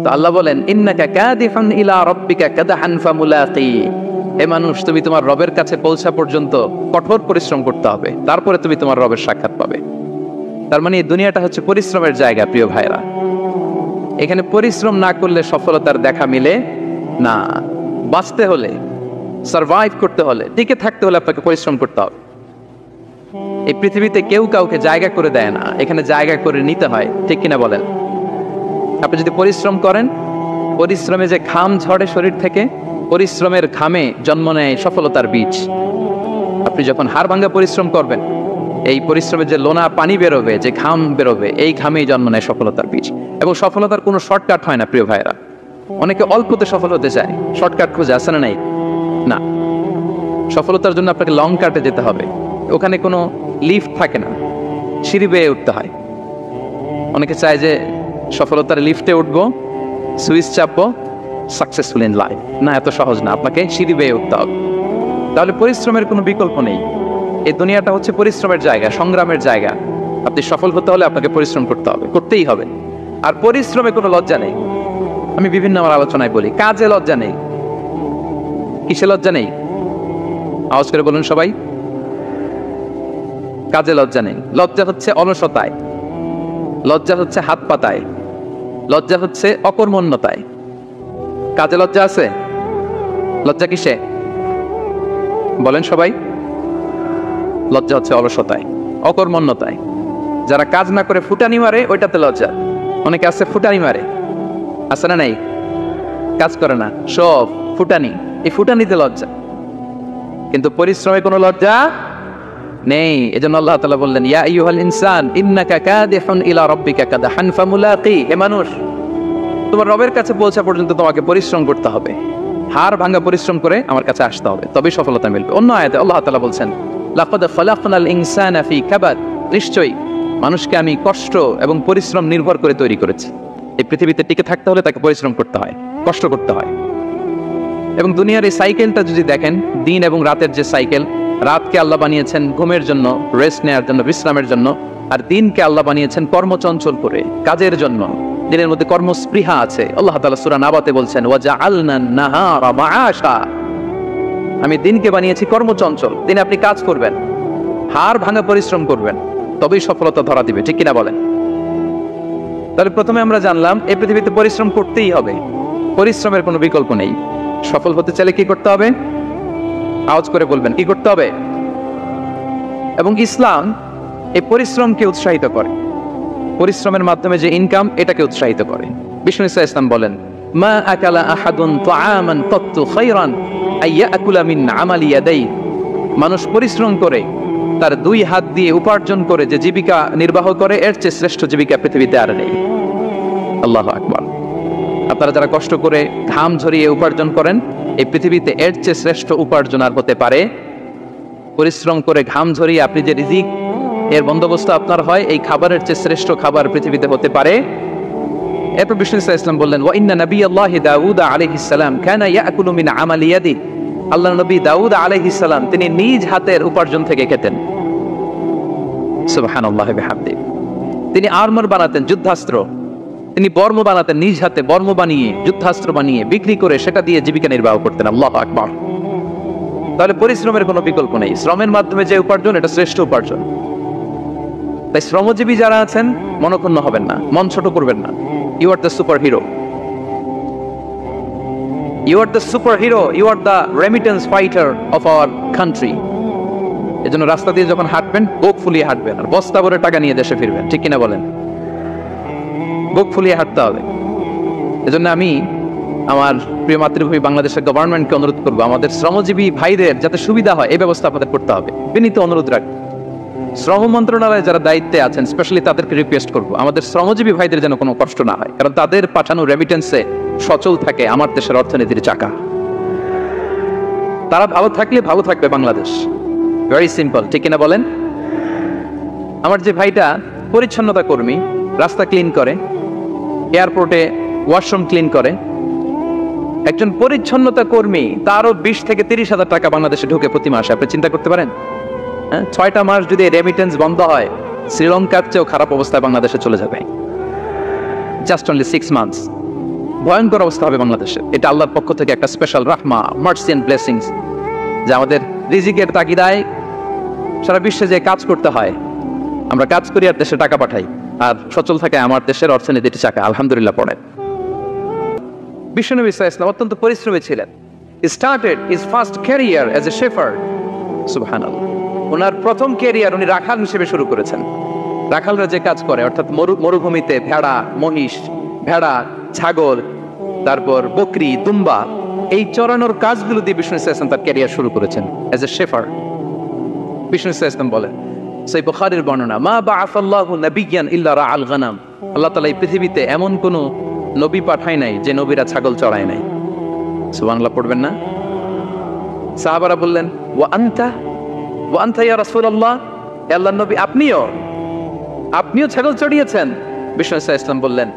তো আল্লাহ বলেন ইন্নাকা কাদিহুন ইলা রাব্বিকা কাদহান ফামুলাকি, হে মানুষ তুমি তোমার রবের কাছে পৌঁছা পর্যন্ত কঠোর পরিশ্রম করতে হবে, তারপরে তুমি তোমার রবের সাক্ষাৎ পাবে। তার মানে এই দুনিয়াটা হচ্ছে পরিশ্রমের জায়গা প্রিয় ভাইরা। এখানে পরিশ্রম না করলে সফলতার দেখা মিলে না। বাঁচতে হলে, সারভাইভ করতে হলে, টিকে থাকতে হলে আপনাকে পরিশ্রম করতে হবে। এই পৃথিবীতে কেউ কাউকে জায়গা করে দেয় না, এখানে জায়গা করে নিতে হয়, ঠিক কিনা বলেন? আপনি যদি পরিশ্রম করেন, পরিশ্রমে যে ঘাম ঝরে শরীর থেকে, পরিশ্রমের ঘামে জন্ম নেয় সফলতার বীজ। আপনি যখন হাড় ভাঙা পরিশ্রম করবেন, এই পরিশ্রমে যে লোনা পানি বেরোবে, যে ঘাম বেরোবে, এই ঘামেই জন্ম নেয় সফলতার বীজ। এবং সফলতার কোনো শর্টকাট হয় না প্রিয় ভাইরা। অনেকে অল্পতে সফল হতে চায়, শর্টকাট খুঁজে, আসে না নাই? না, সফলতার জন্য আপনাকে লং কাটে যেতে হবে। ওখানে কোনো লিফট থাকে না, সিঁড়ি বেয়ে উঠতে হয়। অনেকে চায় যে সফলতার লিফটে উঠবো, সুইচ চাপবো, সাকসেসফুল ইন লাইফ। না, এত সহজ না, আপনাকে সিঁড়ি বেয়ে উঠতে হবে। তাহলে পরিশ্রমের কোনো বিকল্প নেই। এই দুনিয়াটা হচ্ছে পরিশ্রমের জায়গা, সংগ্রামের জায়গা। আপনি সফল হতে হলে আপনাকে পরিশ্রম করতে হবে, করতেই হবে। আর পরিশ্রমে কোনো লজ্জা নেই। আমি বিভিন্ন আমার আলোচনায় বলি, কাজে লজ্জা নেই। কিসে লজ্জা নেই? আওয়াজ করে বলুন সবাই। কাজে লজ্জা নেই। লজ্জা হচ্ছে অলসতায়, লজ্জা হচ্ছে হাত পাতায়, লজ্জা হচ্ছে অকর্মণ্যতায়। কাজে লজ্জা আছে? লজ্জা কিসে বলেন সবাই? লজ্জা হচ্ছে অলসতায়, অকর্মণ্যতায়। যারা কাজ না করে ফুটানি মারে, ওইটাতে লজ্জা। অনেকে আছে ফুটানি মারে, আছে না নাই? কাজ করে না, সব ফুটানি, এই ফুটানিতে লজ্জা। কিন্তু পরিশ্রমে কোনো লজ্জা নেই। এজন্য আল্লাহ তাআলা বললেন ইয়া আইয়ুহাল ইনসান ইন্নাকা কাদিহুন ইলা রাব্বিকা কাদহান ফামুলাকি, হে মানুষ তোমার রবের কাছে পৌঁছা পর্যন্ত তোমাকে পরিশ্রম করতে হবে। হাড় ভাঙা পরিশ্রম করে আমার কাছে আসতে হবে, তবেই সফলতা মিলবে। অন্য আয়াতে আল্লাহ তাআলা বলছেন লাকাদ খালাকনাল ইনসানা ফি কাবাদ, নিশ্চয়ই মানুষকে আমি কষ্ট এবং পরিশ্রম নির্ভর করে তৈরি করেছি। এই পৃথিবীতে টিকে থাকতে হলে তাকে পরিশ্রম করতে হয়, কষ্ট করতে হয়। এবং দুনিয়ার এই সাইকেলটা যদি দেখেন, দিন এবং রাতের যে সাইকেল, রাতকে আল্লাহ বানিয়েছেন ঘুমের জন্য, রেস্ট নেওয়ার জন্য, বিশ্রামের জন্য। আর দিনকে আল্লাহ বানিয়েছেন কর্মচঞ্চল করে, কাজের জন্য। দিনের মধ্যে কর্মস্পৃহা আছে। আল্লাহ তাআলা সূরা নাবাতে বলছেন ওয়াজআলনান নাহারা মাআশা, আমি দিনকে বানিয়েছি কর্মচঞ্চল। দিনে আপনি কাজ করবেন, হাড় ভাঙা পরিশ্রম করবেন, তবেই সফলতা ধরা দিবে, ঠিক কিনা বলেন? তাহলে প্রথমে আমরা জানলাম এই পৃথিবীতে পরিশ্রম করতেই হবে, পরিশ্রমের কোনো বিকল্প নেই। সফল হতে চাইলে কি করতে হবে? আওয়াজ করে বলবেন, কি করতে হবে? এবং ইসলাম এই পরিশ্রমকে উৎসাহিত করে, পরিশ্রমের মাধ্যমে যে ইনকাম, এটাকে উৎসাহিত করে। বিষ্ণু ইসা ইসলাম বলেন মা আকালা আহাদুন তাআমান তাতু খায়রান আইয়াকুলা মিন আমালি ইয়াদাই, মানুষ পরিশ্রম করে তার দুই হাত দিয়ে উপার্জন করে যে জীবিকা নির্বাহ করে, এর চেয়ে শ্রেষ্ঠ জীবিকা পৃথিবীতে আর নেই। আল্লাহু আকবার। আপনারা যারা কষ্ট করে ঘাম ঝরিয়ে উপার্জন করেন, এই পৃথিবীতে এর চেয়ে শ্রেষ্ঠ উপার্জন আর হতে পারে? পরিশ্রম করে ঘাম ঝরিয়ে আপনি যে রিজিক এর বন্দোবস্ত আপনার হয়, এই খাবারের চেয়ে শ্রেষ্ঠ খাবার পৃথিবীতে হতে পারে? এরপর বিষ্ণু ইসলাম বললেন ওয়া ইন্না নাবিয়াল্লাহি দাউদ আলাইহিস সালাম কানা ইয়াকুলু মিন আমালি ইয়াদি, আল্লাহর নবী দাউদ আলাইহিস সালাম তিনি নিজ হাতের উপার্জন থেকে খেতেন। সুবহানাল্লাহি ওয়া বিহামদিহি। তিনি আর্মার বানাতেন, যুদ্ধাস্ত্র। তিনি বর্ম বানাতেন, নিজ হাতে বর্ম বানিয়ে, যুদ্ধাস্ত্র বানিয়ে বিক্রি করে সেটা দিয়ে জীবিকা নির্বাহ করতেন। আল্লাহু আকবার। তাহলে পরিশ্রমের কোনো বিকল্প নেই। শ্রমের মাধ্যমে যে উপার্জন, এটা শ্রেষ্ঠ উপার্জন। তাই শ্রমজীবী যারা আছেন, মনক্ষুণ্ণ হবেন না, মন ছোট করবেন না। You are the super hero, you are the super hero, you are the remittance fighter of our country. এজন্য রাস্তা দিয়ে যখন হাঁটবেন, বুক ফুলিয়ে হাঁটবেন, আর বস্তা ভরে টাকা নিয়ে দেশে ফিরবেন, ঠিক কিনা বলেন? বুক ফুলিয়ে হাঁটতে হবে। এজন্য আমি আমার প্রিয় মাতৃভূমি বাংলাদেশের গভর্নমেন্টকে অনুরোধ করবো, আমাদের শ্রমজীবী ভাইদের যাতে সুবিধা হয়, এই ব্যবস্থা আপনাদের করতে হবে। বিনীত অনুরোধ রাখবো। শ্রম মন্ত্রণালয়ে যারা দায়িত্বে আছেন, স্পেশালি তাদেরকে রিকোয়েস্ট করবো, আমাদের শ্রমজীবী ভাইদের যেন কোনো কষ্ট না হয়, কারণ তাদের পাঠানো রেমিটেন্সে সচল থাকে আমার দেশের অর্থনীতির চাকা। তারা ভালো থাকলে ভালো থাকবে বাংলাদেশ। ভেরি সিম্পল, ঠিক কিনা বলেন? আমার যে ভাইটা পরিচ্ছন্নতা কর্মী, রাস্তা ক্লিন করে, এয়ারপোর্টে ওয়াশরুম ক্লিন করে, একজন পরিচ্ছন্নতা কর্মী, তারও 20 থেকে 30 হাজার টাকা বাংলাদেশে ঢুকে প্রতি মাসে। আপনি চিন্তা করতে পারেন? 6টা মাস যদি রেমিটেন্স বন্ধ হয়, শ্রীলঙ্কার চেয়েও খারাপ অবস্থায় বাংলাদেশে চলে যাবে। Just only 6 months. ভয়ঙ্কর অবস্থা হবে বাংলাদেশে। এটা আল্লাহর পক্ষ থেকে একটা স্পেশাল রাহমা, মার্সি এন্ড ব্লেসিংস, যে আমাদের রিজিকের তাগিদায় সারা বিশ্বে যে কাজ করতে হয়, আমরা কাজ করি আর দেশে টাকা পাঠাই, আর সচল থাকে আমার দেশের অর্থনীতির চাকা, আলহামদুলিল্লাহ পড়েন। বিশ্বনবী সাল্লাল্লাহু আলাইহি ওয়াসাল্লাম অত্যন্ত পরিশ্রমী ছিলেন। He started his first career as a shepherd. সুবহানাল্লাহ। ওনার প্রথম ক্যারিয়ার উনি রাখাল হিসেবে শুরু করেছেন। রাখালরা যে কাজ করে, অর্থাৎ মরুভূমিতে ভেড়া, মহিষ, ভেড়া, ছাগল, তারপর বকরি, দুম্বা, এই চরানোর কাজগুলো দিয়ে বিষ্ণু সাল্লাল্লাহু আলাইহি ওয়াসাল্লাম তার ক্যারিয়ার শুরু করেছেন এজ এ শেফার্ড। বিষ্ণু সাল্লাল্লাহু আলাইহি ওয়াসাল্লাম বলেন, সহিহ বুখারীর বর্ণনা, মা বাআসাল্লাহু নাবিয়্যান ইল্লা রাআল গানাম। আল্লাহ তাআলা এই পৃথিবীতে এমন কোন নবী পাঠায় নাই যে নবীরা ছাগল চড়ায় নাই। সুবহানাল্লাহ পড়বেন না? সাহাবারা বললেন, ওয়া আনতা ইয়া রাসূলুল্লাহ, হে আল্লাহর নবী আপনিও ছাগল চড়িয়েছেন? বিষ্ণু সাল্লাল্লাহু আলাইহি ওয়াসাল্লাম বললেন,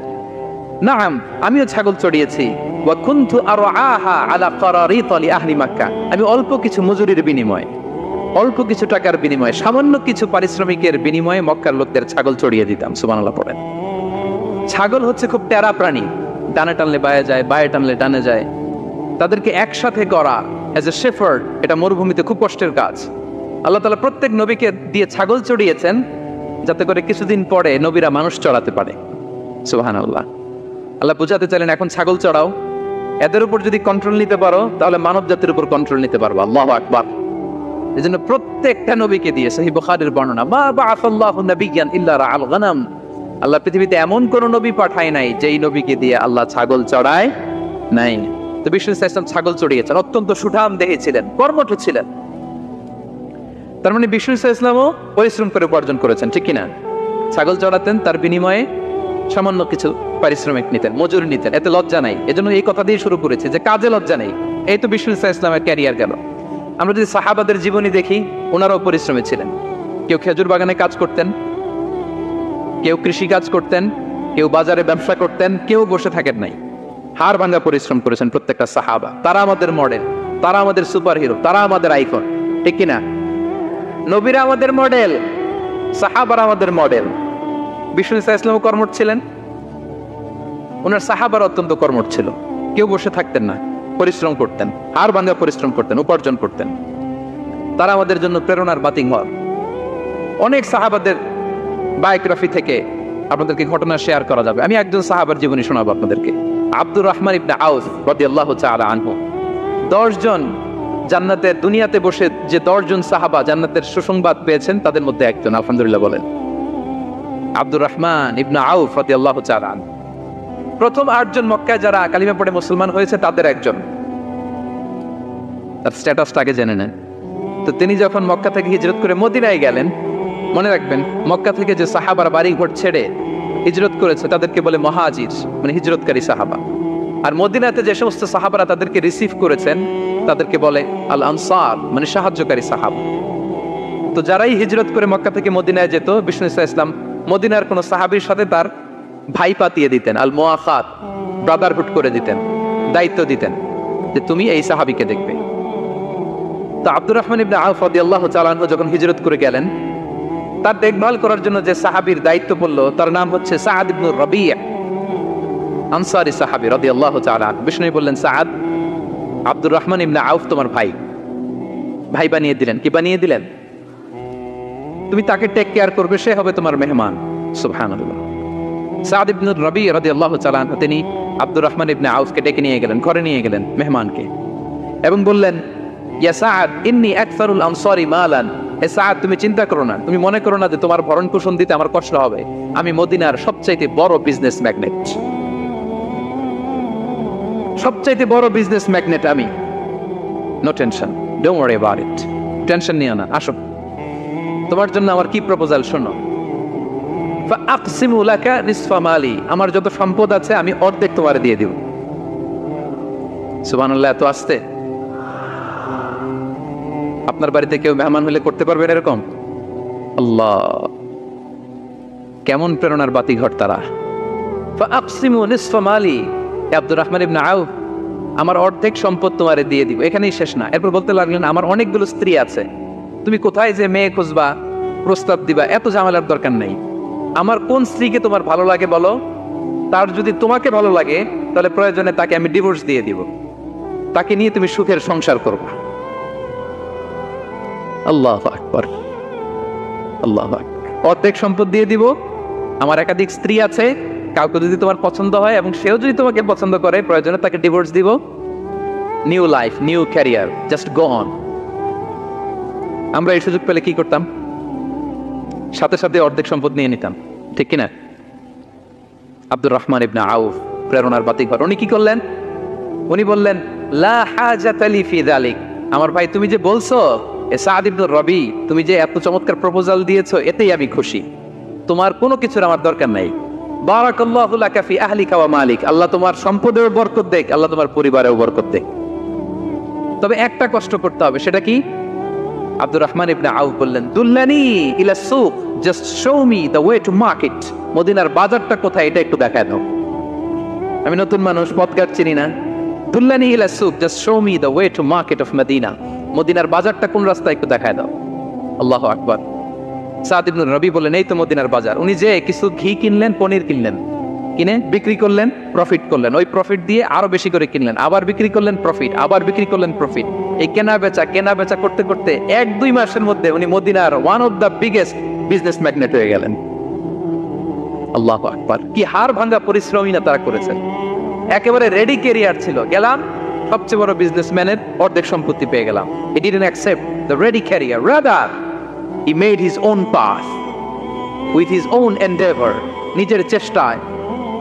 নাআম, আমিও ছাগল চড়িয়েছি। ওয়া কুনতু আরআহা আলা কারারিত লি আহলি মক্কা। আমি অল্প কিছু মজুরির বিনিময়ে, অল্প কিছু টাকার বিনিময়ে, সামান্য কিছু পারিশ্রমিকের বিনিময়ে মক্কার লোকদের ছাগল চড়িয়ে দিতাম। সুবহানাল্লাহ পড়েন। ছাগল হচ্ছে খুব টেরা প্রাণী, ডানে টানলে বায়ে যায়, বায়ে টানলে ডানে যায়। তাদেরকে একসাথে করা এজ এ শেফার্ড, এটা মরুভূমিতে খুব কষ্টের কাজ। আল্লাহ তাআলা প্রত্যেক নবীকে দিয়ে ছাগল চড়িয়েছেন যাতে করে কিছুদিন পরে নবীরা মানুষ চড়াতে পারে। সুবহানাল্লাহ। আল্লাহ বুঝাতে চাইলেন, এখন ছাগল চড়াও, এদের উপর যদি কন্ট্রোল নিতে পারো তাহলে মানব জাতির উপর কন্ট্রোল নিতে পারবো। আল্লাহু আকবার। এজন্য প্রত্যেকটা নবীকে দিয়ে, সহিহ বুখারীর বর্ণনা, মা বাআসাল্লাহু নাবিয়্যান ইল্লা রাআল গানাম। আল্লাহ পৃথিবীতে এমন কোন নবী পাঠায় নাই যেই নবীকে দিয়ে আল্লাহ ছাগল চড়ায় নাই। তো বিষ্ণু সাল্লাল্লাহু আলাইহি ওয়াসাল্লাম ছাগল চড়িয়েছেন, অত্যন্ত সুঠাম দেহে ছিলেন, কর্মঠ ছিলেন। তার মানে বিষ্ণু সাল্লাল্লাহু আলাইহি ওয়াসাল্লামও পরিশ্রম করে উপার্জন করেছেন, ঠিক কিনা? ছাগল চড়াতেন, তার বিনিময়ে সামান্য কিছু পারিশ্রমিক নিতেন, মজুরি নিতেন, এতে লজ্জা নাই। এজন্য এই কথা দিয়ে শুরু করেছে যে কাজে লজ্জা নেই। এই তো বিষ্ণু সাল্লাল্লাহু আলাইহি ওয়াসাল্লামের ক্যারিয়ার গেল। আমরা যদি সাহাবাদের জীবনী দেখি, ওনারাও পরিশ্রমী ছিলেন। কেউ খেজুর বাগানে কাজ করতেন, কেউ কৃষি কাজ করতেন, কেউ বাজারে ব্যবসা করতেন, কেউ বসে থাকেন নাই। হাড় ভাঙা পরিশ্রম করেছেন প্রত্যেকটা সাহাবা। তারা আমাদের মডেল, তারা আমাদের সুপার হিরো, তারা আমাদের আইকন, ঠিক কিনা? নবীরা আমাদের মডেল, সাহাবারা আমাদের মডেল। বিষ্ণু সাল্লাল্লাহু আলাইহি ওয়াসাল্লাম কর্মঠ ছিলেন, ওনার সাহাবারা অত্যন্ত কর্মঠ ছিল। কেউ বসে থাকতেন না, পরিশ্রম করতেন, হাড় ভাঙা পরিশ্রম করতেন, উপার্জন করতেন। তারা আমাদের জন্য প্রেরণার বাতিঘর। অনেক সাহাবাদের বায়োগ্রাফি থেকে আপনাদেরকে ঘটনা শেয়ার করা যাবে। আমি একজন সাহাবার জীবনী শোনাবো আপনাদেরকে। আব্দুর রহমান ইবনে আউফ রাদিয়াল্লাহু তাআলা আনহু, 10 জন জান্নাতের, দুনিয়াতে বসে যে 10 জন সাহাবা জান্নাতের সুসংবাদ পেয়েছেন তাদের মধ্যে একজন, আলহামদুলিল্লাহ বলেন। আব্দুর রহমান ইবনে আউফ রাদিয়াল্লাহু তাআলা আনহু প্রথম 8 জন মক্কায় যারা কালিমা পড়ে মুসলমান হয়েছে তাদের একজন। তার স্ট্যাটাসটা আগে জেনে নেন। তো তিনি যখন মক্কা থেকে হিজরত করে মদিনায় গেলেন, মনে রাখবেন মক্কা থেকে যে সাহাবার বাড়ি ঘর ছেড়ে হিজরত করেছে তাদেরকে বলে মুহাজির, মানে হিজরতকারী সাহাবা। আর মদিনাতে যে সমস্ত সাহাবারা তাদেরকে রিসিভ করেছেন তাদেরকে বলে আল আনসার, মানে সাহায্যকারী সাহাবা। তো যারাই হিজরত করে মক্কা থেকে মদিনায় যেত, বিষ্ণু সাল্লাল্লাহু আলাইহি ওয়াসাল্লাম মদিনার কোন সাহাবীর সাথে তার ভাই পাতিয়ে দিতেন, আল মুআখাত, ব্রাদারহুড করে দিতেন, দায়িত্ব দিতেন যে তুমি এই সাহাবীকে দেখবে। তো আব্দুর রহমান ইবনে আউফ রাদিয়াল্লাহু তাআলা আনহু যখন হিজরত করে গেলেন, তার দেখভাল করার জন্য যে সাহাবীর দায়িত্ব পড়লো তার নাম হচ্ছে সাআদ ইবনে রাবি', আনসারী সাহাবী রাদিয়াল্লাহু তাআলা আনহু। বিষ্ণু বললেন, সাআদ, আব্দুর রহমান ইবনে আউফ তোমার ভাই, ভাই বানিয়ে দিলেন। কি বানিয়ে দিলেন? তুমি তাকে টেক কেয়ার করবে, সে হবে তোমার মেহমান। সুবহানাল্লাহ। সাআদ ইবনে রাবি' রাদিয়াল্লাহু তাআলা আনহু তিনি আব্দুর রহমান ইবনে আউফকে ডেকে নিয়ে গেলেন, ঘরে নিয়ে গেলেন মেহমানকে, এবং বললেন, ইয়া সাআদ ইন্নী আকসারুল আনসারি মালান। হে সাআদ, তুমি চিন্তা করো না, তুমি মনে করো না যে তোমার ভরণ পোষণ দিতে আমার কষ্ট হবে। আমি মদিনার সবচাইতে বড় বিজনেস ম্যাগনেট, সবচাইতে বড় বিজনেস ম্যাগনেট আমি। No tension, don't worry about it. Tension নিও না, আসো, তোমার জন্য আমার কি প্রপোজাল শোনো। ফাআকসিমু লাকা নিসফা মালি, আমার যত সম্পদ আছে আমি অর্ধেক তোমারে দিয়ে দিব। সুবহানাল্লাহ। এত আস্তে আপনার বাড়িতে কেউ মেহমান হলে করতে পারবেন এরকম? আল্লাহ, কেমন প্রেরণার বাতিঘর তারা। ফাআকসিমু নিসফা মালি, আব্দুর রহমান ইবনে আউফ, আমার অর্ধেক সম্পদ তোমারে দিয়ে দিব। এখানেই শেষ না, এরপর বলতে লাগলেন, আমার অনেকগুলো স্ত্রী আছে, তুমি কোথায় যে মেয়ে খুঁজবা, প্রস্তাব দিবা, এত ঝামেলার দরকার নেই। আমার কোন স্ত্রীকে তোমার ভালো লাগে বলো, তার যদি তোমাকে ভালো লাগে তাহলে প্রয়োজনে তাকে আমি ডিভোর্স দিয়ে দিব, তাকে নিয়ে তুমি সুখের সংসার করবা। আল্লাহু আকবার, আল্লাহু আকবার। অর্ধেক সম্পদ দিয়ে দিব, আমার একাধিক স্ত্রী আছে, কাউকে যদি তোমার পছন্দ হয় এবং সেও যদি তোমাকে পছন্দ করে প্রয়োজনে তাকে ডিভোর্স দিব, new life, new career, just go on. আমরা এই সুযোগ পেলে কি করতাম? সাথে সাথে অর্ধেক সম্পদ নিয়ে নিতাম, ঠিক কিনা? আব্দুর রহমান ইবনে আউফ, প্রেরণার বাতিঘর, উনি কি করলেন? উনি বললেন, লা হাজাতা লি ফি যালিক। আমার ভাই, তুমি যে বলছো সাদ ইবনে রবি, তুমি যে এত চমৎকার প্রপোজাল দিয়েছো, এতেই আমি খুশি, তোমার কোনো কিছুর আমার দরকার নাই। বারাকাল্লাহু লাকা ফি আহলিকা ওয়া মালিক, আল্লাহ তোমার সম্পদেও বরকত দেখ, আল্লাহ তোমার পরিবারেও বরকত দেখ। তবে একটা কষ্ট করতে হবে, সেটা কি? আব্দুর রহমান ইবনে আউফ বললেন, দুল্লানি ইলা সুক, just show me the way to market. মদিনার বাজারটা কোথায় এটা একটু দেখায় দাও। আমি নতুন মানুষ, পথঘাট চিনি না। দুল্লানি ইলা সুক, just show me the way to market of Medina. মদিনার বাজারটা কোন রাস্তায় একটু দেখায় দাও। আল্লাহু আকবার। সাদ ইবনে রবি বললেন, এই তো মদিনার বাজার। উনি যে কিছু ঘি কিনলেন, পনির কিনলেন, কিনে বিক্রি করলেন, প্রফিট করলেন। ওই প্রফিট দিয়ে আরো বেশি করে কিনলেন, আবার বিক্রি করলেন, প্রফিট, আবার বিক্রি করলেন, প্রফিট। এই কেনা বেচা করতে করতে 1-2 মাসের মধ্যে উনি মদিনার one of the biggest business magnate হয়ে গেলেন। আল্লাহু আকবার। কি হাড় ভাঙা পরিশ্রমী না তারা করেছেন। একেবারে রেডি ক্যারিয়ার ছিল, গেলাম সবচেয়ে বড় বিজনেসম্যানের অর্ধেক সম্পত্তি পেয়ে গেলাম। He didn't accept the ready career, rather he made his own path with his own endeavor. নিজের চেষ্টায়,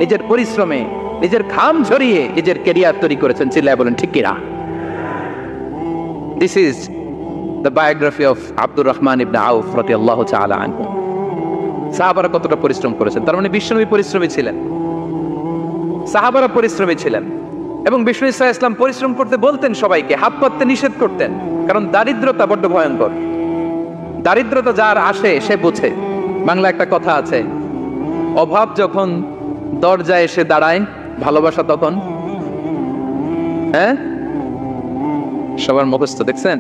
নিজের পরিশ্রমে, নিজের ঘাম ঝরিয়ে নিজের ক্যারিয়ার তৈরি করেছেন। চিল্লায় বলেন ঠিক কিনা? This is the biography of Abdur Rahman ইবনে আউফ রাদিয়াল্লাহু তাআলা আনহু। সাহাবারা কতটা পরিশ্রম করেছেন, তার মানে বিশ্বনবী পরিশ্রমী ছিলেন, সাহাবারা পরিশ্রমী ছিলেন। এবং বিষ্ণু ইসা ইসলাম পরিশ্রম করতে বলতেন সবাইকে, হাত পাততে নিষেধ করতেন, কারণ দারিদ্রতা বড্ড ভয়ঙ্কর। দারিদ্রতা যার আসে সে বোঝে। বাংলা একটা কথা আছে, অভাব যখন দরজায় এসে দাঁড়ায়, ভালোবাসা তখন। হ্যাঁ, সবার মুখস্থ, দেখছেন?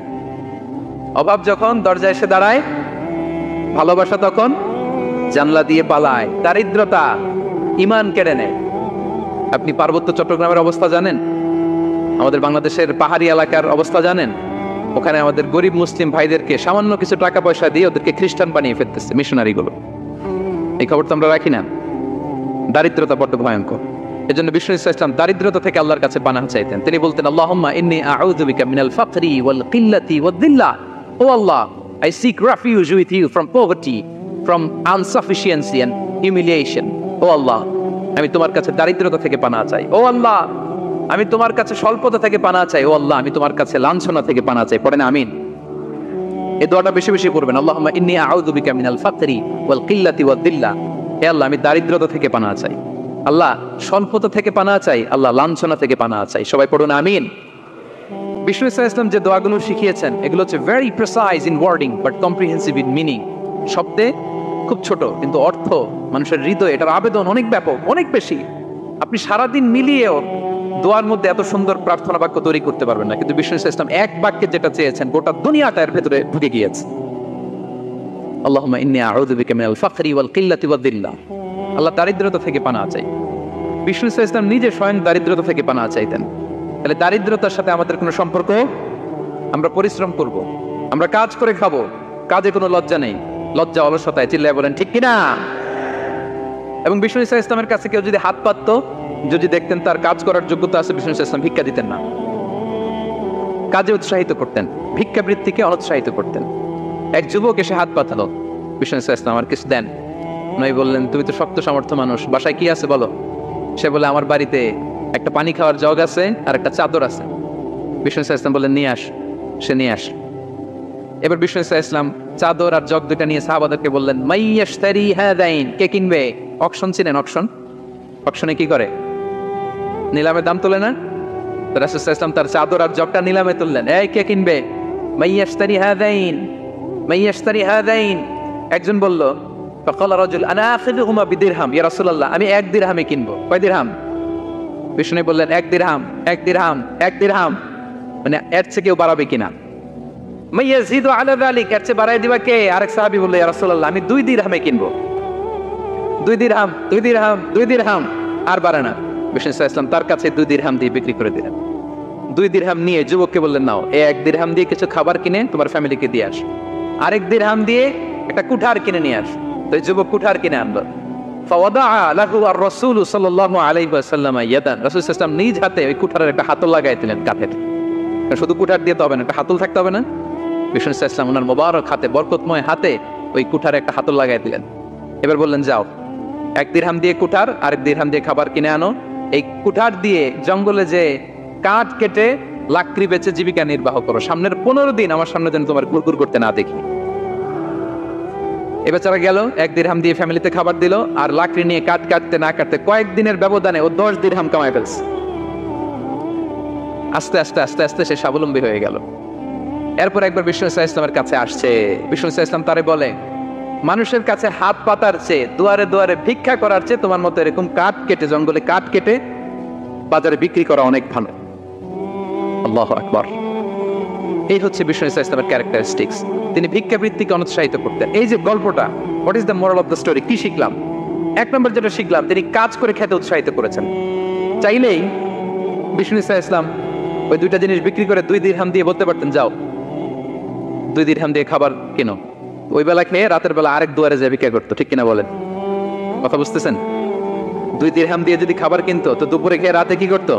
অভাব যখন দরজায় এসে দাঁড়ায়, ভালোবাসা তখন জানলা দিয়ে পালায়। দারিদ্রতা ঈমান কেড়ে নেয়। আপনি পার্বত্য চট্টগ্রামের অবস্থা জানেন? আমাদের বাংলাদেশের পাহাড়ি এলাকার অবস্থা জানেন? ওখানে আমাদের গরিব মুসলিম ভাইদেরকে সামান্য কিছু টাকা পয়সা দিয়ে ওদেরকে খ্রিস্টান বানিয়ে ফেলতেছে মিশনারি গুলো। এই খবর তো আমরা রাখি না। দারিদ্রতা বড্ড ভয়ঙ্কর। এজন্য বিষ্ণু ইসলাম দারিদ্রতা থেকে আল্লাহর কাছে পানাহ চাইতেন। তিনি বলতেন, আল্লাহুম্মা ইন্নী আউযু বিকা মিনাল ফাকরি ওয়াল কিল্লাতি ওয়াদ-দিল্লা। ও আল্লাহ, I seek refuge with you from poverty, from insufficiency and humiliation. ও আল্লাহ, আমি তোমার কাছে দারিদ্রতা থেকে পানাহ চাই। ও আল্লাহ, আমি তোমার কাছে স্বল্পতা থেকে পানাহ চাই। ও আল্লাহ, আমি তোমার কাছে লাঞ্ছনা থেকে পানাহ চাই। পড়েন আমিন। এই দোয়াটা বেশি বেশি পড়বেন। আল্লাহুম্মা ইন্নী আউযু বিকা মিনাল ফাকরি ওয়াল কিল্লাতি ওয়াদ-দিল্লা। হে আল্লাহ, আমি দারিদ্রতা থেকে পানাহ চাই। আল্লাহ, স্বল্পতা থেকে পানাহ চাই। আল্লাহ, লাঞ্ছনা থেকে পানাহ চাই। সবাই পড়ুন আমিন। বিষ্ণু ইসলাম যে দোয়াগুলো শিখিয়েছেন এগুলো হচ্ছে very precise in wording but comprehensive in meaning. শব্দে খুব ছোট, কিন্তু অর্থ মানুষের হৃদয়ে এটার আবেদন অনেক ব্যাপক, অনেক বেশি। আপনি সারাদিন মিলিয়েও দোয়ার মধ্যে এত সুন্দর প্রার্থনা বাক্য তৈরি করতে পারবেন না, কিন্তু বিষ্ণু ইসলাম এক বাক্যে যেটা চেয়েছেন গোটা দুনিয়াটা এর ভেতরে ঢুকে গিয়েছে। আল্লাহুম্মা ইন্নী আউযু বিকা মিনাল ফাকরি ওয়াল কিল্লাতি ওয়াদ-দিল্লা। আল্লাহ, দারিদ্রতা থেকে পানাহ চাই। বিষ্ণু ইসলাম নিজে স্বয়ং দারিদ্রতা থেকে পানাহ চাইতেন। তাহলে দারিদ্রতার সাথে আমাদের কোনো সম্পর্ক? আমরা পরিশ্রম করব, আমরা কাজ করে খাবো, কাজে কোনো লজ্জা নেই। লজ্জা অলসতায়, চিল্লায় বলেন ঠিক কিনা? এবং বিষ্ণু ইসলামের কাছে কেউ যদি হাত পাততো, যদি দেখতেন তার কাজ করার যোগ্যতা আছে, বিষ্ণু ইসলাম ভিক্ষা দিতেন না, কাজে উৎসাহিত করতেন, ভিক্ষাবৃত্তিকে অনুৎসাহিত করতেন। এক যুবক এসে হাত পাতালো, বিষ্ণু ইসলাম আমার কিছু দেন। নই বললেন, তুমি তো শক্ত সামর্থ্য মানুষ, বাসায় কি আছে বলো? সে বলে, আমার বাড়িতে একটা পানি খাওয়ার জগ আছে আর একটা চাদর আছে। বিষ্ণু ইসলাম বললেন, নিয়ে আস। সে নিয়ে আস। এবার বিষ্ণু ইসলাম চাদর আর জগ দুইটা নিয়ে সাহাবাদেরকে বললেন, মাইয়াশতারি হাদাইন, কে কিনবে? অকশন চিনেন? অকশন, অকশনে কি করে? নিলামে দাম তোলে না? রাসূল সাল্লাল্লাহু আলাইহি ওয়াসাল্লাম তার চাদর আর জগটা নিলামে তুললেন। এই কে কিনবে? মাইয়াশতারি হাদাইন, মাইয়াশতারি হাদাইন। একজন বলল, ফাকালা রাজুল আনা আখিযুহুমা বিদিরহাম, ইয়া রাসূলুল্লাহ, আমি 1 দিরহামে কিনবো। কয় দিরহাম? বিষ্ণু বললেন, 1 দিরহাম, 1 দিরহাম, 1 দিরহাম। মানে এর চেয়ে কেউ বাড়াবে কিনা? মাইয়াজিদু আলা যালিক, এর চেয়ে বাড়ায় দিবা কে? আরেক সাহাবী বলল, ইয়া রাসূলুল্লাহ, আমি 2 দিরহামে কিনবো। 2 দিরহাম, 2 দিরহাম, 2 দিরহাম। আর বাড়ে না। বিষ্ণু ইসলাম তার কাছে 2 দিরহাম দিয়ে বিক্রি করে দিলেন। 2 দিরহাম নিয়ে যুবককে বললেন, নাও, এই 1 দিরহাম দিয়ে কিছু খাবার কিনে তোমার ফ্যামিলিকে দিয়ে আস, আরেক দিরহাম দিয়ে একটা কুঠার কিনে নিয়ে আস। তো এই যুবক কুঠার কিনে আনলো। ফাওয়াদাআ লাহু আর-রাসূল সাল্লাল্লাহু আলাইহি ওয়াসাল্লাম ইয়াদান, রাসূল সাল্লাল্লাহু আলাইহি ওয়াসাল্লাম নিজ হাতে ওই কুঠারের একটা হাতল লাগাই দিলেন কাঁধে। শুধু কুঠার দিয়ে তো হবে না, একটা হাতল থাকতে হবে না? বিষ্ণু সাল্লাল্লাহু আলাইহি ওয়াসাল্লাম ওনার মোবারক হাতে, বরকতময় হাতে ওই কুঠারে একটা হাতল লাগাই দিলেন। এবার বললেন, যাও, 1 দিরহাম দিয়ে কুঠার, আরেক দিরহাম দিয়ে খাবার কিনে আনো। এই কুঠার দিয়ে জঙ্গলে যে কাঠ কেটে লাকড়ি বেচে জীবিকা নির্বাহ করো। সামনের 15 দিন আমার সামনে যেন তোমার গুড়গুড় করতে না দেখি। এ বেচারা গেল, 1 দিরহাম দিয়ে ফ্যামিলিতে খাবার দিল, আর লাকড়ি নিয়ে কাঠ কাটতে না কাটতে কয়েকদিনের ব্যবধানে ও 10 দিরহাম কামাই ফেলছে। আস্তে আস্তে আস্তে আস্তে সে স্বাবলম্বী হয়ে গেল। এরপর একবার বিষ্ণু সাল্লাল্লাহু আলাইহি ওয়াসাল্লামের কাছে আসছে। বিষ্ণু সাল্লাল্লাহু আলাইহি ওয়াসাল্লাম তারে বলে, মানুষের কাছে হাত পাতার চেয়ে, দুয়ারে দুয়ারে ভিক্ষা করার চেয়ে তোমার মতো এরকম কাঠ কেটে, জঙ্গলে কাঠ কেটে বাজারে বিক্রি করা অনেক ভালো। আল্লাহু আকবার। এই হচ্ছে বিষ্ণু সাল্লাল্লাহু আলাইহি ওয়াসাল্লামের ক্যারেক্টারিস্টিক্স। তিনি ভিক্ষাবৃত্তিকে অনুৎসাহিত করতেন। এই যে গল্পটা, what is the moral of the story? কি শিখলাম? 1 নম্বর যেটা শিখলাম, তিনি কাজ করে খেতে উৎসাহিত করেছেন। চাইলেই বিষ্ণু সাল্লাল্লাহু আলাইহি ওয়াসাল্লাম ওই 2টা জিনিস বিক্রি করে 2 দিরহাম দিয়ে বলতে পারতেন, যাও 2 দিরহাম দিয়ে খাবার কেনো। ওই বেলা খেয়ে রাতের বেলা আরেক দুয়ারে যে ভিক্ষা করতো, ঠিক কিনা বলেন? কথা বুঝতেছেন? 2 দিরহাম দিয়ে যদি খাবার কিনতো, তো দুপুরে খেয়ে রাতে কি করতো?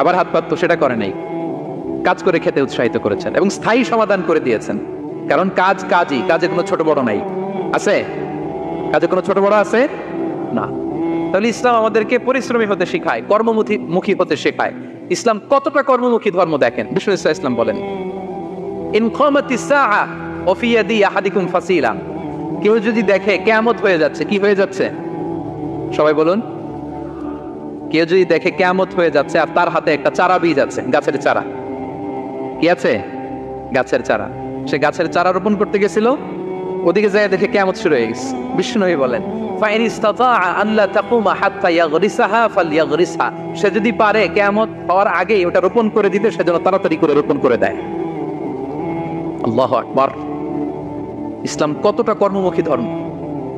আবার হাত পাততো। সেটা করে নাই, কাজ করে খেতে উৎসাহিত করেছেন এবং স্থায়ী সমাধান করে দিয়েছেন। কারণ কাজ কাজই, কাজে কোনো ছোট বড় নাই। আছে? কাজে কোনো ছোট বড় আছে না। তাহলে ইসলাম আমাদেরকে পরিশ্রমী হতে শেখায়, কর্মমুখী হতে শেখায়। ইসলাম কতটা কর্মমুখী ধর্ম দেখেন। বিষ্ণু ইসলাম বলেন, ইন কামাতিস সাআ ওয়া ফি ইয়াদি আহাদিকুম ফাসিলা, কেউ যদি দেখে কিয়ামত হয়ে যাচ্ছে, কি হয়ে যাচ্ছে? সবাই বলুন। কেউ যদি দেখে কিয়ামত হয়ে যাচ্ছে আর তার হাতে একটা চারা বীজ আছে, গাছের চারা। কি আছে? গাছের চারা। সে গাছের চারা রোপণ করতে গেছিল, ওদিকে যায় দেখে কিয়ামত শুরু হয়ে গেছে। বিষ্ণু নবী বলেন, ফাইন ইসতাতাআ আন লা তাকুমা হাত্তা ইয়াগরিসাহা ফালইয়াগরিসহা, সে যদি পারে কিয়ামত হওয়ার আগেই ওটা রোপণ করে দিতে, সেজন্য তাড়াতাড়ি করে রোপণ করে দেয়। আল্লাহু আকবার। ইসলাম কতটা কর্মমুখী ধর্ম।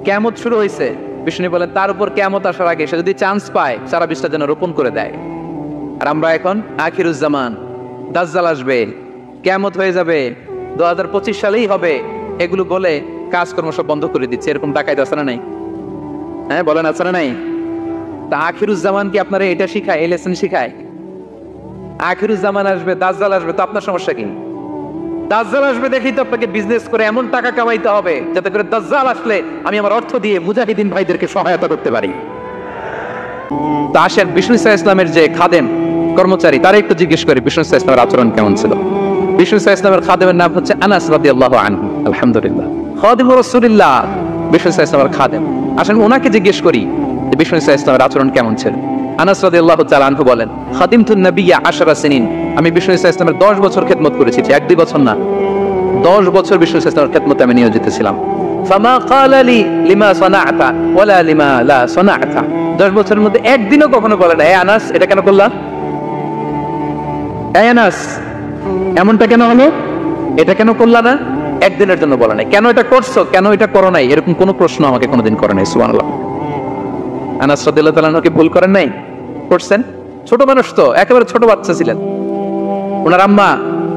কিয়ামত শুরু হয়েছে, বিষ্ণু বলেন তার উপর কিয়ামত আসার আগে সে যদি চান্স পায়, চারা বীজটা যেন রোপণ করে দেয়। আর আমরা এখন আখিরুজ জামান, দাজ্জাল আসবে, কিয়ামত হয়ে যাবে, 2025 সালেই হবে, এগুলো বলে কাজকর্ম সব বন্ধ করে দিচ্ছে। এরকম ডাকাইত আছে না নাই? হ্যাঁ বলেন, আছে না নাই? তা আখিরুজ জামান কি আপনারা এটা শিখায়, এই লেসন শিখায়? আখিরুজ জামান আসবে, দাজ্জাল আসবে, তো আপনার সমস্যা কি? দাজ্জাল আসবে দেখেই তো আপনাকে বিজনেস করে এমন টাকা কামাইতে হবে যাতে করে দাজ্জাল আসলে আমি আমার অর্থ দিয়ে মুজাহিদিন ভাইদেরকে সহায়তা করতে পারি। তা আসেন বিষ্ণু ইসলামের যে খাদেম, কর্মচারী, তারা একটু জিজ্ঞেস করি বিষ্ণু ইসলামের আচরণ কেমন ছিল। বিষ্ণু ইসলামের খাদেমের নাম হচ্ছে আনাস রাদিয়াল্লাহু আনহু। আলহামদুলিল্লাহ, খাদিম রাসূলুল্লাহ, বিষ্ণু ইসলামের খাদেম। আসেন ওনাকে জিজ্ঞেস করি যে বিষ্ণু ইসলামের আচরণ কেমন ছিল। আনাস রাদিয়াল্লাহু তাআলা আনহু বলেন, খাদিমতুন নবিয়্যা 10 সিনিন, আমি বিষ্ণু ইসলামের 10 বছর খেদমত করেছি। 1-2 বছর না, 10 বছর বিষ্ণু ইসলামের খেদমতে আমি নিয়োজিত ছিলাম। ফামা ক্বালা লি লিমা সানা'তা ওয়ালা লিমা লা সানা'তা, 10 বছরের মধ্যে একদিনও কখনো বলে না, এ আনাস এটা কেন করলা, এ আনাস এমনটা কেন হলো, এটা কেন করলা না, একদিনের জন্য বলে নাই। কেন এটা করছো, কেন এটা করো নাই, এরকম কোনো প্রশ্ন আমাকে কোনোদিন করে নাই। সুবহানাল্লাহ। আনাস রাদিয়াল্লাহু তাআলা কি ভুল করেন নাই? করছেন। ছোট মানুষ তো, একেবারে ছোট বাচ্চা ছিলেন। ওনার আম্মা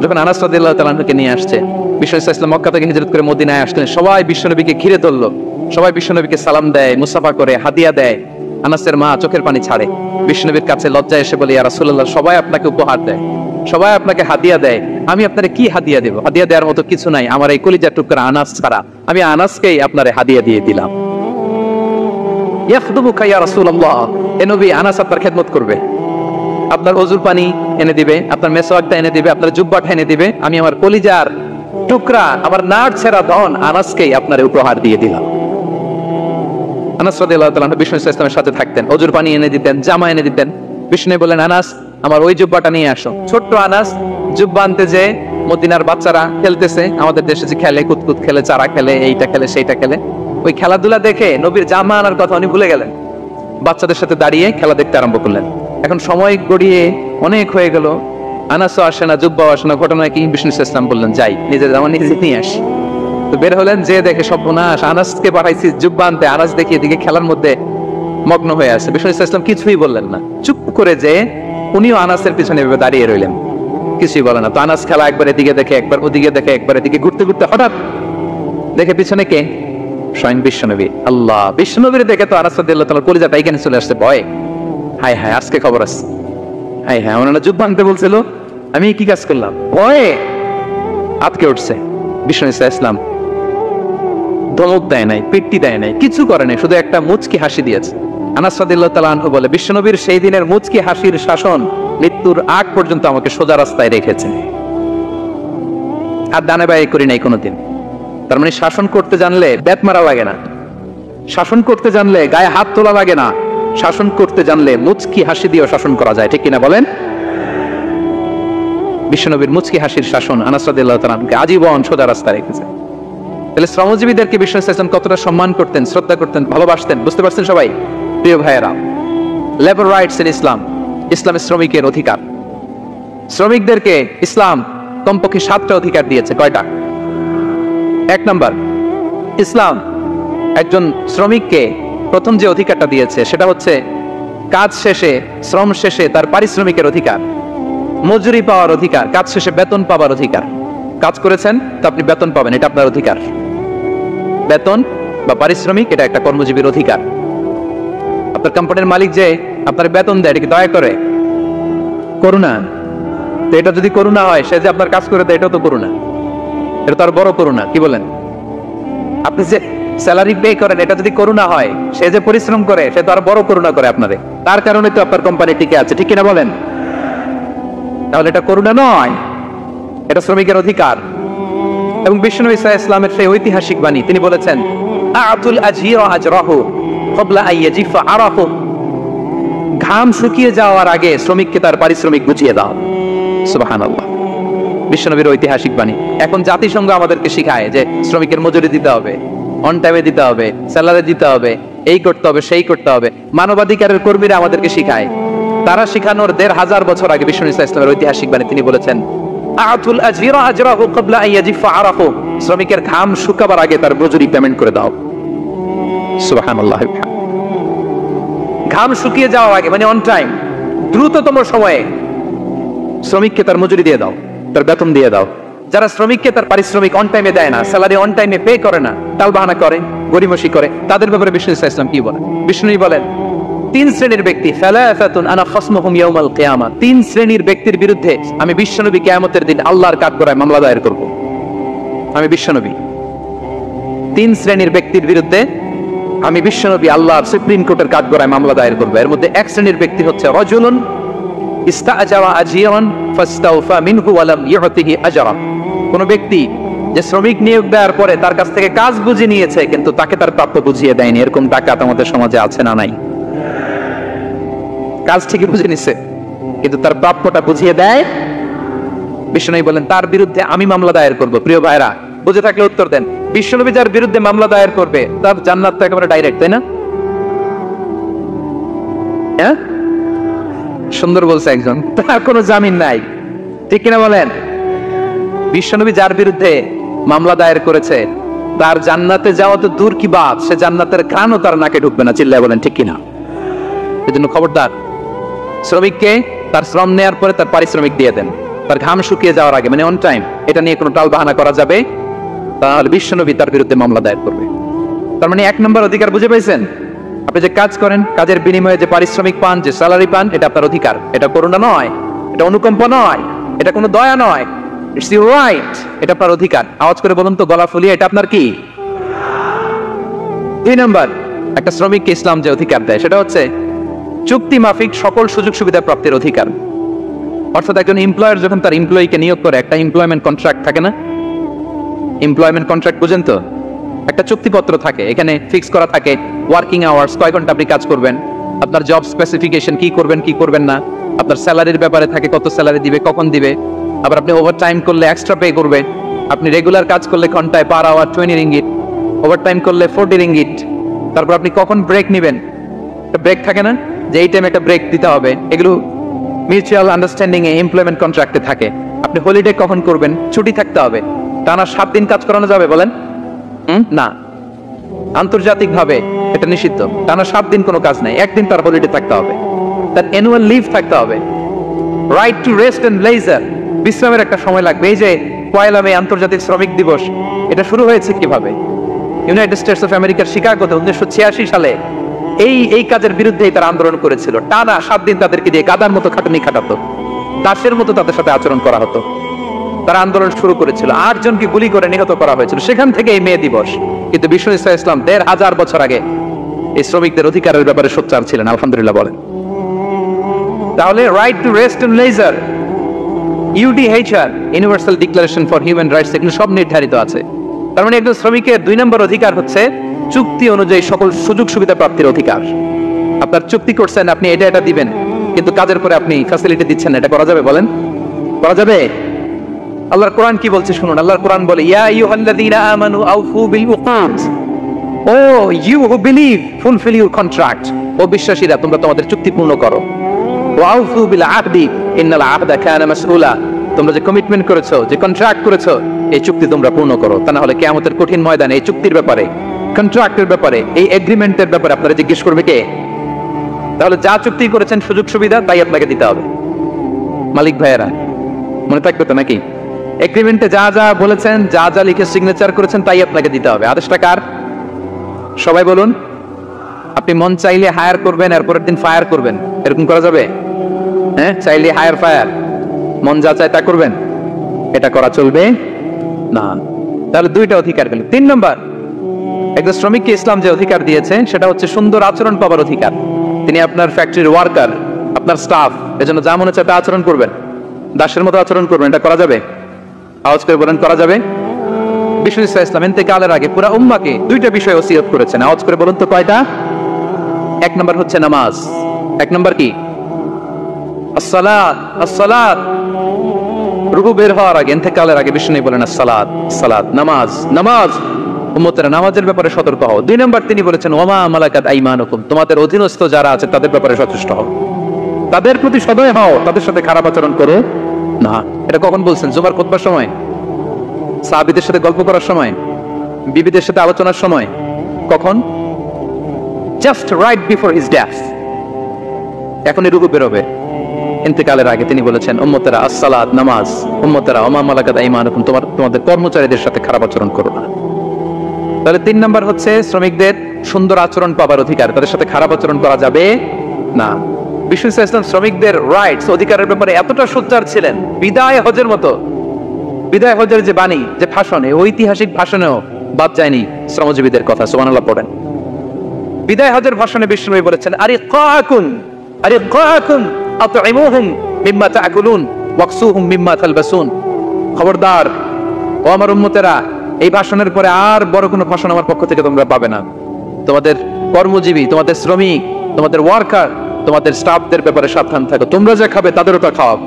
যখন আনাস রাদিয়াল্লাহু তাআলাকে নিয়ে আসছে, বিষ্ণু ইসলাম মক্কা থেকে হিজরত করে মদিনায় আসলেন, সবাই বিশ্বনবীকে ঘিরে ধরলো, সবাই বিশ্বনবীকে সালাম দেয়, মুসাফা করে, হাদিয়া দেয়। আনাসের মা চোখের পানি ছাড়ে, বিশ্বনবীর কাছে লজ্জায় এসে বলে, ইয়া রাসূলুল্লাহ, সবাই আপনাকে উপহার দেয়, সবাই আপনাকে হাদিয়া দেয়, আমি আপনারে কি হাদিয়া দেব? হাদিয়া দেওয়ার মতো কিছু নাই আমার এই কলিজার টুকরা আনাস ছাড়া, আমি আনাসকেই আপনারে হাদিয়া দিয়ে দিলাম। ইয়াখদুমুকা ইয়া রাসূলুল্লাহ, এ নবী, আনাস আপনার খেদমত করবে, আপনার ওযুর পানি এনে দিবে, আপনার মেসওয়াকটা এনে দিবে, আপনার জুব্বাটা এনে দিবে, আমি আমার কলিজার টুকরা, আমার নাট ছেঁড়া ধন আনাসকেই আপনারে উপহার দিয়ে দিলাম। আনাস রাদিয়াল্লাহু তাআলা বিষ্ণু ইসলামের সাথে থাকতেন, ওযুর পানি এনে দিতেন, জামা এনে দিতেন। বিষ্ণু বলেন, আনাস আমার ওই জুব্বাটা নিয়ে আসো। ছোট্ট আনাস জুব্বা আনতে যে মদিনার বাচ্চারা খেলতেছে, আমাদের দেশে যে খেলে, কুতকুত খেলে, চারা খেলে, এইটা খেলে, সেইটা খেলে, ওই খেলাধুলা দেখে নবীর জামা আনার কথা উনি ভুলে গেলেন, বাচ্চাদের সাথে দাঁড়িয়ে খেলা দেখতে আরম্ভ করলেন। এখন সময় গড়িয়ে অনেক হয়ে গেল, আনাসও আসে না, জুব্বাও আসে না। ঘটনা কি? বিষ্ণু ইসলাম বললেন, যাই নিজের জামা নিজে নিয়ে আসি। তো বের হলেন, যে দেখে সর্বনাশ, আনাসকে পাঠাইছি জুব্বা আনতে, আনাস দেখি এদিকে খেলার মধ্যে মগ্ন হয়ে আছে। বিষ্ণু ইসলাম কিছুই বললেন না, চুপ করে যে উনিও আনাসের পিছনে এভাবে দাঁড়িয়ে রইলেন, কিছুই বলে না। তো আনাস খেলা একবার এদিকে দেখে, একবার ওদিকে দেখে, একবার এদিকে ঘুরতে ঘুরতে হঠাৎ দেখে পিছনে কে? স্বয়ং বিশ্বনবী। আল্লাহ, বিশ্বনবীর দেখে তো আনাস রাদিয়াল্লাহু তাআলার কলিজাটা এখানে চলে আসছে ভয়ে। হায় হায়, আজকে খবর আছে। হায় হায়, ওনারা যুদ্ধ ভাঙতে বলছিল, আমি কি কাজ করলাম? ভয়ে আটকে উঠছে। বিষ্ণু ইসলাম ধমক দেয় নাই, পিট্টি দেয় নাই, কিছু করে নাই, শুধু একটা মুচকি হাসি দিয়েছে। আনাস রাদিয়াল্লাহু তাআলা আনহু বলে, বিশ্বনবীর সেই দিনের মুচকি হাসির শাসন মৃত্যুর আগ পর্যন্ত আমাকে সোজা রাস্তায় রেখেছে, আর ডানে বায়ে করি নাই কোনোদিন। তার মানে শাসন করতে জানলে ব্যাট মারা লাগে না, শাসন করতে জানলে গায়ে হাত তোলা লাগে না, শাসন করতে জানলে মুচকি হাসি দিয়েও শাসন করা যায়, ঠিক কিনা বলেন? বিশ্বনবীর মুচকি হাসির শাসন আনাস রাদিয়াল্লাহু তাআলা আনহুকে আজীবন সোজা রাস্তায় রেখেছে। তাহলে শ্রমজীবীদেরকে বিষ্ণু ইসলাম কতটা সম্মান করতেন, শ্রদ্ধা করতেন, ভালোবাসতেন, বুঝতে পারছেন সবাই? প্রিয় ভাইয়েরা, লেবার রাইটস ইন ইসলাম, ইসলামের শ্রমিকের অধিকার। শ্রমিকদেরকে ইসলাম কমপক্ষে 7টা অধিকার দিয়েছে। কয়টা? 1 নাম্বার, ইসলাম একজন শ্রমিককে প্রথম যে অধিকারটা দিয়েছে সেটা হচ্ছে কাজ শেষে, শ্রম শেষে তার পারিশ্রমিকের অধিকার, মজুরি পাওয়ার অধিকার, কাজ শেষে বেতন পাওয়ার অধিকার। কাজ করেছেন তো আপনি বেতন পাবেন, এটা আপনার অধিকার। বেতন বা পারিশ্রমিক এটা একটা কর্মজীবীর অধিকার। আপনার কোম্পানির মালিক যে আপনার বেতন দেয়, এটা কি দয়া করে? করুণা। তো এটা যদি করুণা হয়, সে যে আপনার কাজ করে দেয়, এটাও তো করুণা, এটা তো আর বড় করুণা। কি বলেন? আপনি যে স্যালারি পে করেন, এটা যদি করুণা হয়, সে যে পরিশ্রম করে, সে তো আর বড় করুণা করে আপনারে, তার কারণে তো আপনার কোম্পানি টিকে আছে, ঠিক কিনা বলেন? তাহলে এটা করুণা নয়, এটা শ্রমিকের অধিকার। এবং বিষ্ণু ঈসা ইসলামের সেই ঐতিহাসিক বাণী, তিনি বলেছেন, আতুল আজীরা আজরাহু ক্বাবলা আইয়াজিফা আরাহু, ঘাম শুকিয়ে যাওয়ার আগে শ্রমিককে তার পারিশ্রমিক বুঝিয়ে দাও। সুবহানাল্লাহ, বিশ্বনবীর ঐতিহাসিক বাণী। এখন জাতিসংঘ আমাদেরকে শিখায় যে শ্রমিকের মজুরি দিতে হবে, অন টাইমে দিতে হবে, স্যালারি দিতে হবে, এই করতে হবে, সেই করতে হবে। মানবাধিকারের কর্মীরা আমাদেরকে শিখায়, তারা শিখানোর 1500 বছর আগে বিষ্ণু ঈসা ইসলামের ঐতিহাসিক বাণী, তিনি বলেছেন, আতুল আজীরা আজরাহু ক্বাবলা আইয়াজিফা আরাহু, শ্রমিকের ঘাম শুকাবার আগে তার মজুরি পেমেন্ট করে দাও। সুবহানাল্লাহ, ঘাম শুকিয়ে যাওয়ার আগে, মানে অন টাইম, দ্রুততম সময়ে শ্রমিককে তার মজুরি দিয়ে দাও, তার বেতন দিয়ে দাও। যারা শ্রমিককে তার পারিশ্রমিক অন টাইমে দেয় না, স্যালারি অন টাইমে পে করে না, টালবাহানা করে, গরিমসি করে, তাদের ব্যাপারে বিষ্ণু ঈসা ইসলাম কি বলেন? বিষ্ণু বলেন, 3 শ্রেণীর ব্যক্তি, সালাসাতুন আনা খাসমুহুম ইয়াউমাল কিয়ামা, 3 শ্রেণীর ব্যক্তির বিরুদ্ধে আমি বিশ্বনবী কিয়ামতের দিন আল্লাহর কাঠগড়ায় মামলা দায়ের করব। আমি বিশ্বনবী 3 শ্রেণীর ব্যক্তির বিরুদ্ধে আমি বিশ্বনবী আল্লাহর সুপ্রিম কোর্টের কাঠগড়ায় মামলা দায়ের করব। এর মধ্যে 1 শ্রেণীর ব্যক্তি হচ্ছে রাজুলুন ইস্তাআজারা আজীরান ফাস্তাওফা মিনহু ওয়া লাম ইউতিহি আজরা, কোন ব্যক্তি যে শ্রমিক নিয়োগ দেওয়ার পরে তার কাছ থেকে কাজ বুঝিয়ে নিয়েছে কিন্তু তাকে তার প্রাপ্য বুঝিয়ে দেয়নি। এরকম ডাকাত আমাদের সমাজে আছে না নাই? কাজ ঠিকই বুঝে নিছে কিন্তু তার প্রাপ্যটা বুঝিয়ে দেয়। বিশ্বনবী বলেন, তার বিরুদ্ধে আমি মামলা দায়ের করব। প্রিয় ভাইরা, বুঝে থাকলে উত্তর দেন। বিশ্বনবী যার বিরুদ্ধে মামলা দায়ের করবে তার জান্নাত তো একেবারে ডাইরেক্ট, তাই না? হ্যাঁ, সুন্দর বলছে একজন, তার কোনো জামিন নাই, ঠিক কিনা বলেন? বিশ্বনবী যার বিরুদ্ধে মামলা দায়ের করেছে তার জান্নাতে যাওয়া তো দূর কি বাত, সে জান্নাতের ঘ্রাণও তার নাকে ঢুকবে না। চিল্লায় বলেন ঠিক কিনা? এজন্য খবরদার, শ্রমিককে তার শ্রম নেয়ার পরে তার পারিশ্রমিক দিয়ে দেন, তার ঘাম শুকিয়ে যাওয়ার আগে, মানে অন টাইম। এটা নিয়ে কোনো টাল বাহানা করা যাবে, তাহলে বিশ্বনবী তার বিরুদ্ধে মামলা দায়ের করবে। তার মানে 1 নম্বর অধিকার বুঝে পাইছেন? আপনি যে কাজ করেন, কাজের বিনিময়ে যে পারিশ্রমিক পান, যে স্যালারি পান, এটা আপনার অধিকার। এটা করুণা নয়, এটা অনুকম্পা নয়, এটা কোনো দয়া নয়, ইটস ইউর রাইট, এটা আপনার অধিকার। আওয়াজ করে বলুন তো, গলা ফুলিয়ে, এটা আপনার কি? 2 নম্বর, একটা শ্রমিককে ইসলাম যে অধিকার দেয় সেটা হচ্ছে চুক্তি মাফিক সকল সুযোগ সুবিধা প্রাপ্তির অধিকার। অর্থাৎ একজন এমপ্লয়ার যখন তার এমপ্লয়িকে নিয়োগ করে, একটা এমপ্লয়মেন্ট কন্ট্রাক্ট থাকে না? এমপ্লয়মেন্ট কন্ট্রাক্ট বুঝেন তো? একটা চুক্তিপত্র থাকে, এখানে ফিক্স করা থাকে ওয়ার্কিং আওয়ার্স, কয় ঘন্টা আপনি কাজ করবেন, আপনার জব স্পেসিফিকেশন, কি করবেন কি করবেন না, আপনার স্যালারির ব্যাপারে থাকে, কত স্যালারি দিবে, কখন দিবে, আবার আপনি ওভার টাইম করলে এক্সট্রা পে করবে, আপনি রেগুলার কাজ করলে ঘন্টায় per hour 20 ringgit, over time করলে 40 রিঙ্গিট। তারপর আপনি কখন ব্রেক নেবেন, একটা ব্রেক থাকে না, যে এই টাইমে একটা ব্রেক দিতে হবে, এগুলো মিউচুয়াল আন্ডারস্ট্যান্ডিং এ এমপ্লয়মেন্ট কন্ট্রাক্টে থাকে। আপনি হলিডে কখন করবেন, ছুটি থাকতে হবে, টানা 7 দিন কাজ করানো যাবে বলেন? না। আন্তর্জাতিক ভাবে এটা নিষিদ্ধ। টানা 7 দিন কোনো কাজ নাই, একদিন তার হলিডে থাকতে হবে, তার অ্যানুয়াল লিভ থাকতে হবে। Right to rest and leisure, বিশ্রামের একটা সময় লাগবে। এই যে 1 মে আন্তর্জাতিক শ্রমিক দিবস, এটা শুরু হয়েছে কিভাবে? ইউনাইটেড স্টেটস অফ আমেরিকার শিকাগোতে 1986 সালে এই কাজের বিরুদ্ধেই তারা আন্দোলন করেছিল। টানা 7 দিন তাদেরকে দিয়ে গাদার মতো খাটুনি খাটাতো, দাসের মতো তাদের সাথে আচরণ করা হতো। তারা আন্দোলন শুরু করেছিল, 8 জনকে গুলি করে নিহত করা হয়েছিল। সেখান থেকে এই মে দিবস। কিন্তু বিশ্ব ইসলাম 1500 বছর আগে এই শ্রমিকদের অধিকারের ব্যাপারে সোচ্চার ছিলেন, আলহামদুলিল্লাহ বলেন। তাহলে right to rest and leisure, UDHR, universal declaration for human rights, এগুলো সব নির্ধারিত আছে। তার মানে একজন শ্রমিকের 2 নম্বর অধিকার হচ্ছে চুক্তি অনুযায়ী সকল সুযোগ সুবিধা প্রাপ্তির অধিকার। আপনার চুক্তি করছেন, আপনি এটা দিবেন, কিন্তু কাজের পরে আপনি ফ্যাসিলিটি দিচ্ছেন, এটা করা যাবে? বলেন, করা যাবে? আল্লাহর কোরআন কি বলছে শুনুন। আল্লাহর কোরআন বলে, ইয়া আইয়ুহাল্লাযীনা আমানু আউফু বিল উকুদ, O you who believe fulfil your contract, ও বিশ্বাসীরা তোমরা তোমাদের চুক্তি পূর্ণ করো। ওয়া আউফু বিল আহদি ইন্নাল আহদা কানা মাসউলা, তোমরা যে কমিটমেন্ট করেছো, যে কন্ট্রাক্ট করেছো, এই চুক্তি তোমরা পূর্ণ করো। তা না হলে কিয়ামতের কঠিন ময়দানে এই চুক্তির ব্যাপারে, কন্ট্রাক্টের ব্যাপারে, এই এগ্রিমেন্টের ব্যাপারে আপনারা জিজ্ঞেস করবে কে? তাহলে যা চুক্তি করেছেন সুযোগ সুবিধা, তাই আপনাকে দিতে হবে। মালিক ভাইয়েরা মনে থাকবে তো নাকি? এগ্রিমেন্টে যা যা বলেছেন, যা যা লিখে সিগনেচার করেছেন, তাই আপনাকে দিতে হবে। আদেশটা কার? সবাই বলুন। আপনি মন চাইলে হায়ার করবেন, আর পরের দিন ফায়ার করবেন, এরকম করা যাবে? হ্যাঁ, চাইলে হায়ার ফায়ার, মন যা চায় তা করবেন, এটা করা চলবে না। তাহলে 2টা অধিকার গেল। 3 নম্বর, একজন শ্রমিককে ইসলাম যে অধিকার দিয়েছে সেটা হচ্ছে সুন্দর আচরণ পাবার অধিকার। তিনি আপনার ফ্যাক্টরির ওয়ার্কার, আপনার স্টাফ, এজন্য যা মনে চায় তা আচরণ করবেন, দাসের মতো আচরণ করবেন। এটা করা যাবে? আওয়াজ করে বলেন, করা যাবে? বিশ্ব ইসলাম ইন্তেকালের আগে পুরা উম্মাহকে 2টা বিষয় ওসিয়ত করেছেন। আওয়াজ করে বলুন তো কয়টা? 1 নম্বর হচ্ছে নামাজ। 1 নম্বর কি? আসসালাত। আসসালাত, রুকু বের হওয়ার আগে, ইন্তেকালের আগে বিষ্ণু বলেন আসসালাত, সালাত, নামাজ। নামাজ, উম্মতেরা নামাজের ব্যাপারে সতর্ক হও। 2 নম্বর তিনি বলেছেন ওমা মালাকাত আইমানুকুম, তোমাদের অধীনস্থ যারা আছে তাদের ব্যাপারে সচেষ্ট হও, তাদের প্রতি সদয় হও, তাদের সাথে খারাপ আচরণ করো না। এটা কখন বলছেন? জুমার খুতবার সময়, সাহাবীদের সাথে গল্প করার সময়, বিবিদের সাথে আলোচনার সময়। কখন? Just right before his death, এখনই রুকু বেরোবে, ইন্তেকালের আগে তিনি বলেছেন উম্মতেরা আসসালাত, নামাজ, উম্মতেরা ওমা মালাকাত আইমানুকুম, তোমাদের কর্মচারীদের সাথে খারাপ আচরণ করো না। তাহলে 3 নম্বর হচ্ছে শ্রমিকদের সুন্দর আচরণ পাবার অধিকার, তাদের সাথে খারাপ আচরণ করা যাবে না। বিশ্ব ইসলাম শ্রমিকদের রাইটস, অধিকারের ব্যাপারে এতটা সোচ্চার ছিলেন, বিদায় হজের মতো, বিদায় হজের যে বাণী, যে ভাষণ, এই ঐতিহাসিক ভাষণেও বাদ যায়নি শ্রমজীবীদের কথা। সুবহানাল্লাহ পড়েন। বিদায় হজের ভাষণে বিষ্ণু বলেছেন, আরে কাকুন, আরে কাকুন আতইমুহুম মিম্মা তাকুলুন ওয়াকসুহুম মিম্মা তালবাসুন। খবরদার ও আমার উম্মতেরা, এই ভাষণের পরে আর বড় কোনো ভাষণ আমার পক্ষ থেকে তোমরা পাবে না। তোমাদের কর্মজীবী, তোমাদের শ্রমিক, তোমাদের ওয়ার্কার, তোমাদের স্টাফদের ব্যাপারে সাবধান থাকো। তোমরা যা খাবে তাদেরও তা খাওয়াও,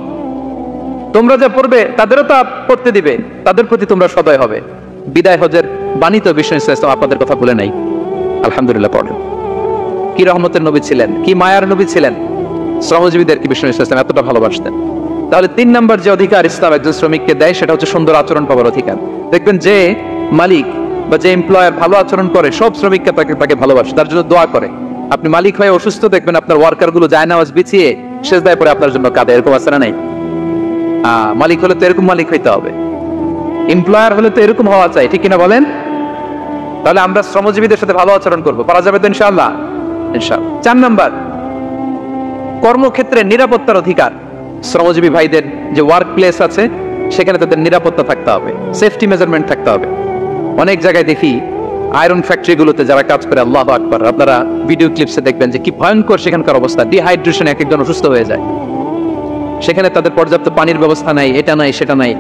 তোমরা যা পড়বে তাদেরও তা পড়তে দিবে, তাদের প্রতি তোমরা সদয় হবে। বিদায় হজের বাণী তো বিশ্ব ইসলাম আপনাদের কথা বলে নাই। আলহামদুলিল্লাহ পড়েন। কি রহমতের নবী ছিলেন, কি মায়ার নবী ছিলেন, শ্রমজীবীদের কি বিশ্ব ইসলাম এতটা ভালোবাসতেন। তাহলে 3 নম্বর যে অধিকার ইসলাম একজন শ্রমিককে দেয় সেটা হচ্ছে সুন্দর আচরণ পাওয়ার অধিকার। দেখবেন যে মালিক বা যে এমপ্লয়ার ভালো আচরণ করে, সব শ্রমিককে তাকে ভালোবাসে, তার জন্য দোয়া করে। আপনি মালিক হয়ে অসুস্থ, দেখবেন আপনার ওয়ার্কার গুলো জায়নামাজ বিছিয়ে সেজদায় পড়ে আপনার জন্য কাঁদে, এরকম আছে না নাই? মালিক হলে তো এরকম মালিক হইতে হবে, এমপ্লয়ার হলে তো এরকম হওয়া চাই, ঠিক কিনা বলেন? তাহলে আমরা শ্রমজীবীদের সাথে ভালো আচরণ করবো, পারা যাবে তো ইনশাআল্লাহ? ইনশাআল্লাহ। 4 নম্বর, কর্মক্ষেত্রে নিরাপত্তার অধিকার। শ্রমজীবী ভাইদের যে ওয়ার্ক প্লেস আছে সেখানে তাদের নিরাপত্তা থাকতে হবে, সেফটি মেজারমেন্ট থাকতে হবে। অনেক জায়গায় দেখি আয়রন ফ্যাক্টরি গুলোতে যারা কাজ করে, আল্লাহু আকবার, আপনারা ভিডিও ক্লিপসে দেখবেন যে কি ভয়ঙ্কর সেখানকার অবস্থা, ডিহাইড্রেশনে একজন অসুস্থ হয়ে যায়। সেখানে তাদের পর্যাপ্ত পানির ব্যবস্থা নাই, এটা নাই সেটা নাই।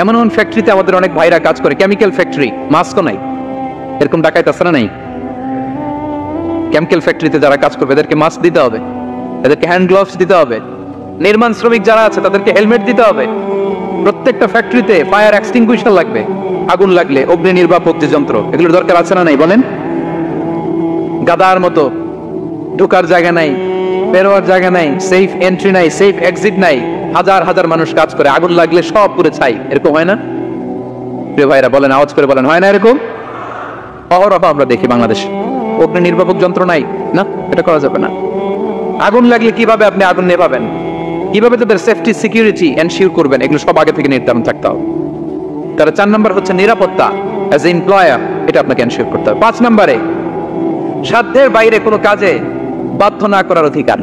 এমন এমন ফ্যাক্টরিতে আমাদের অনেক ভাইরা কাজ করে, কেমিক্যাল ফ্যাক্টরি, মাস্কও নাই, এরকম ডাকাইতে আছে না নাই? কেমিক্যাল ফ্যাক্টরিতে যারা কাজ করবে এদেরকে মাস্ক দিতে হবে, এদেরকে হ্যান্ড গ্লাভস দিতে হবে। নির্মাণ শ্রমিক যারা আছে তাদেরকে হেলমেট দিতে হবে। প্রত্যেকটা ফ্যাক্টরিতে ফায়ার এক্সটিংগুইশার লাগবে, আগুন লাগলে অগ্নি নির্বাপক যে যন্ত্র, এগুলোর দরকার আছে না নাই বলেন? গাদার মতো ঢোকার জায়গা নাই, বেরোয়ার জায়গা নাই, সেফ এন্ট্রি নাই, সেফ এক্সিট নাই, হাজার হাজার মানুষ কাজ করে, আগুন লাগলে সব পুরো ছাই, এরকম হয় না? প্রিয় ভাইরা বলেন, আওয়াজ করে বলেন, হয় না এরকম? অহরহ আমরা দেখি বাংলাদেশে। অগ্নি নির্বাপক যন্ত্র নাই, না, এটা করা যাবে না। আগুন লাগলে কিভাবে আপনি আগুন নেভাবেন, কিভাবে তাদের সেফটি সিকিউরিটি এনশিওর করবেন, এগুলো সব আগে থেকে নির্ধারণ থাকতে হবে। তার 4 নাম্বার হচ্ছে নিরাপত্তা, অ্যাজ এ এমপ্লয়ার এটা আপনাকে এনশিওর করতে হবে। 5 নম্বরে সাধ্যের বাইরে কোনো কাজে বাধ্য না করার অধিকার।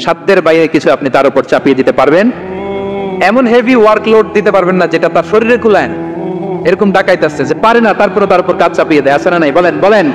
সাধ্যের বাইরে কিছু আপনি তার উপর চাপিয়ে দিতে পারবেন, এমন হেভি ওয়ার্কলোড দিতে পারবেন না যেটা তার শরীরে কুলায়। এরকম ডাকাইতে আসছে যে পারে না, তারপরে তার উপর কাজ চাপিয়ে দেয়, আছে না নাই? বলেন বলেন।